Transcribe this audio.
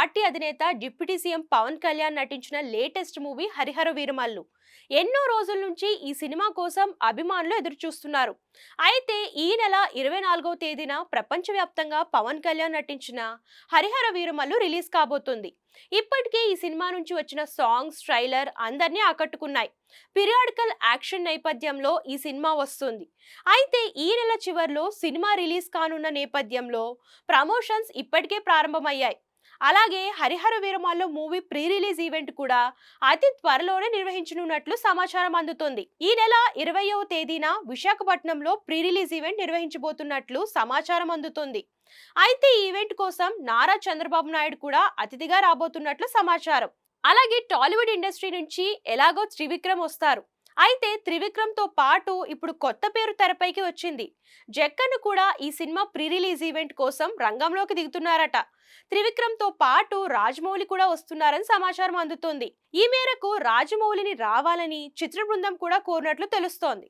Party అధినేత deputy CM Pawan Kalyan నటించిన latest movie Harihara Veeramallu. ఎన్నో రోజుల నుంచి ఈ సినిమా కోసం అభిమానులు ఎదురు చూస్తున్నారు. అయితే ఈ నెల 24వ తేదీన ప్రపంచవ్యాప్తంగా పవన్ కళ్యాణ్ నటించిన హరిహర వీరమల్లు రిలీజ్ కాబోతుంది. ఇప్పటికే ఈ సినిమా నుంచి వచ్చిన సాంగ్స్, ట్రైలర్ అందరినీ ఆకట్టుకున్నాయి. పీరియాడికల్ యాక్షన్ నేపథ్యంలో ఈ సినిమా వస్తుంది. అయితే ఈ నెల చివర్లో సినిమా రిలీజ్ కానున్న నేపథ్యంలో ప్రమోషన్స్ ఇప్పటికే ప్రారంభమయ్యాయి. అలాగే Harihara Veeramallu movie pre release event కూడా అతి త్వరలోనే నిర్వహించనున్నట్లు సమాచారం అందుతోంది. ఈ నెల 20వ తేదీన విశాఖపట్నంలో ప్రీ రిలీజ్ ఈవెంట్ నిర్వహించబోతున్నట్లు సమాచారం అందుతోంది. అయితే ఈ ఈవెంట్ కోసం నారా చంద్రబాబు నాయుడు కూడా అతిథిగా రాబోతున్నట్లు సమాచారం. అలాగే టాలీవుడ్ ఇండస్ట్రీ నుంచి ఎలాగో త్రివిక్రమ్ వస్తారు. అయితే త్రివిక్రమ్ తో పాటు ఇప్పుడు కొత్త పేరు తెరపైకి వచ్చింది. జక్కన్ కూడా ఈ సినిమా ప్రీ రిలీజ్ ఈవెంట్ కోసం రంగంలోకి దిగుతున్నారట. త్రివిక్రమ్ తో పాటు రాజమౌళి కూడా వస్తున్నారని సమాచారం అందుతోంది. ఈ మేరకు రాజమౌళిని రావాలని చిత్ర బృందం కూడా కోరినట్లు తెలుస్తోంది.